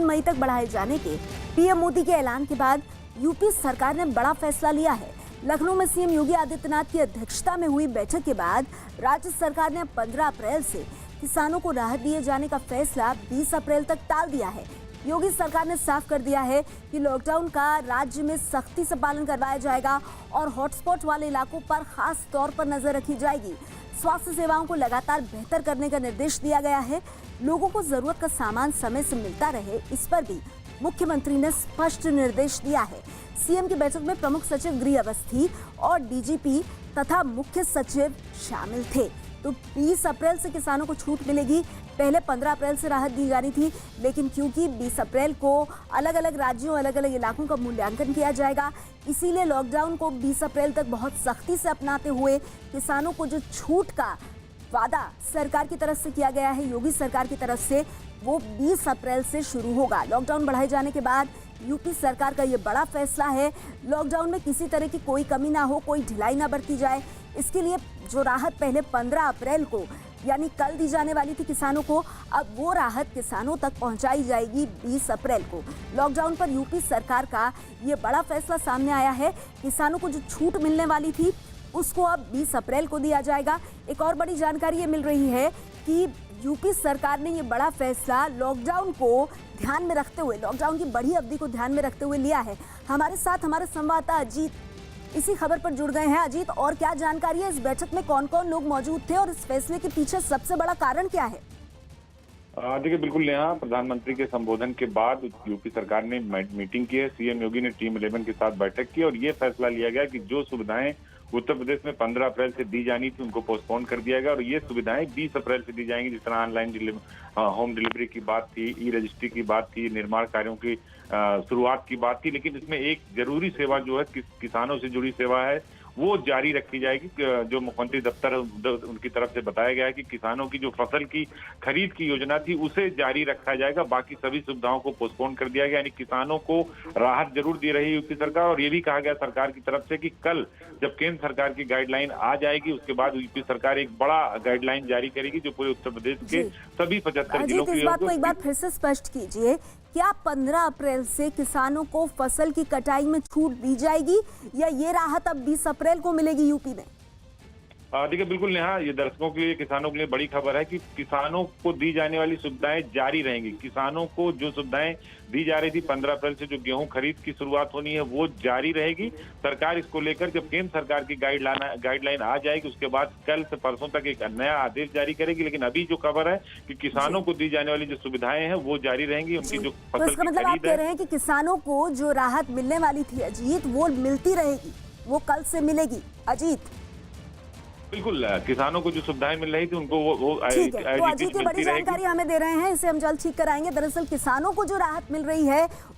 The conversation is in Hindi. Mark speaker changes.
Speaker 1: मई तक बढ़ाए जाने के पीएम मोदी के ऐलान के बाद यूपी सरकार ने बड़ा फैसला लिया है। लखनऊ में सीएम योगी आदित्यनाथ की अध्यक्षता में हुई बैठक के बाद राज्य सरकार ने 15 अप्रैल से किसानों को राहत दिए जाने का फैसला 20 अप्रैल तक टाल दिया है। योगी सरकार ने साफ कर दिया है कि लॉकडाउन का राज्य में सख्ती से पालन करवाया जाएगा और हॉटस्पॉट वाले इलाकों पर खास तौर पर नजर रखी जाएगी। स्वास्थ्य सेवाओं को लगातार बेहतर करने का निर्देश दिया गया है। लोगों को जरूरत का सामान समय से मिलता रहे, इस पर भी मुख्यमंत्री ने स्पष्ट निर्देश दिया है। सीएम की बैठक में प्रमुख सचिव गृह अवस्थी और डीजीपी तथा मुख्य सचिव शामिल थे। तो 20 अप्रैल से किसानों को छूट मिलेगी। पहले 15 अप्रैल से राहत दी जानी थी, लेकिन क्योंकि 20 अप्रैल को अलग अलग राज्यों अलग अलग इलाकों का मूल्यांकन किया जाएगा, इसीलिए लॉकडाउन को 20 अप्रैल तक बहुत सख्ती से अपनाते हुए किसानों को जो छूट का वादा सरकार की तरफ से किया गया है, योगी सरकार की तरफ से, वो 20 अप्रैल से शुरू होगा। लॉकडाउन बढ़ाए जाने के बाद यूपी सरकार का ये बड़ा फैसला है। लॉकडाउन में किसी तरह की कोई कमी ना हो, कोई ढिलाई ना बरती जाए, इसके लिए जो राहत पहले 15 अप्रैल को यानी कल दी जाने वाली थी किसानों को, अब वो राहत किसानों तक पहुंचाई जाएगी 20 अप्रैल को। लॉकडाउन पर यूपी सरकार का ये बड़ा फैसला सामने आया है। किसानों को जो छूट मिलने वाली थी उसको अब 20 अप्रैल को दिया जाएगा। एक और बड़ी जानकारी ये मिल रही है कि यूपी सरकार ने ये बड़ा फैसला लॉकडाउन को ध्यान में रखते हुए, लॉकडाउन की बड़ी अवधि को ध्यान में रखते हुए लिया है। हमारे साथ हमारे संवाददाता अजीत इसी खबर पर जुड़ गए हैं। अजीत, और क्या जानकारी है? इस बैठक में कौन कौन लोग मौजूद थे और इस फैसले के पीछे सबसे बड़ा कारण क्या है?
Speaker 2: देखिए, बिल्कुल नेहा, प्रधानमंत्री के संबोधन के बाद यूपी सरकार ने मीटिंग की है। सीएम योगी ने टीम 11 के साथ बैठक की और ये फैसला लिया गया कि जो सुविधाएं उत्तर प्रदेश में 15 अप्रैल से दी जानी थी उनको पोस्टपोन कर दिया गया और ये सुविधाएं 20 अप्रैल से दी जाएंगी। जिस तरह ऑनलाइन होम डिलीवरी की बात थी, ई रजिस्ट्री की बात थी, निर्माण कार्यों की शुरुआत की बात थी, लेकिन इसमें एक जरूरी सेवा जो है किसानों से जुड़ी सेवा है वो जारी रखी जाएगी। जो मुख्यमंत्री दफ्तर उनकी तरफ से बताया गया है कि किसानों की जो फसल की खरीद की योजना थी उसे जारी रखा जाएगा, बाकी सभी सुविधाओं को पोस्टपोन कर दिया गया। यानी किसानों को राहत जरूर दे रही है यूपी सरकार और ये भी कहा गया सरकार की तरफ से कि कल जब केंद्र सरकार की गाइडलाइन आ जाएगी उसके बाद यूपी सरकार एक बड़ा गाइडलाइन जारी करेगी जो पूरे उत्तर प्रदेश के सभी 75 जिलों की।
Speaker 1: इस बात को एक बार फिर से स्पष्ट कीजिए, क्या 15 अप्रैल से किसानों को फसल की कटाई में छूट दी जाएगी या ये राहत अब 20 अप्रैल को मिलेगी यूपी में?
Speaker 2: देखिए, बिल्कुल नेहा, ये दर्शकों के लिए, किसानों के लिए बड़ी खबर है कि किसानों को दी जाने वाली सुविधाएं जारी रहेंगी। किसानों को जो सुविधाएं दी जा रही थी 15 अप्रैल से, जो गेहूं खरीद की शुरुआत होनी है वो जारी रहेगी। सरकार इसको लेकर जब केंद्र सरकार की गाइडलाइन आ जाएगी उसके बाद कल से परसों तक एक नया आदेश जारी करेगी। लेकिन अभी जो खबर है कि किसानों को दी जाने वाली जो सुविधाएं हैं वो जारी रहेंगी। उनकी जो फसल
Speaker 1: तो इसका मतलब आप कह रहे हैं कि किसानों को जो राहत मिलने वाली थी अजीत, वो मिलती रहेगी, वो कल से मिलेगी। अजीत,
Speaker 2: बिल्कुल, किसानों को जो सुविधाएं मिल रही थी उनको वो
Speaker 1: ठीक है। तो अजीत, ये बड़ी जानकारी हमें दे रहे हैं, इसे हम जल्द ठीक कराएंगे। दरअसल किसानों को जो राहत मिल रही है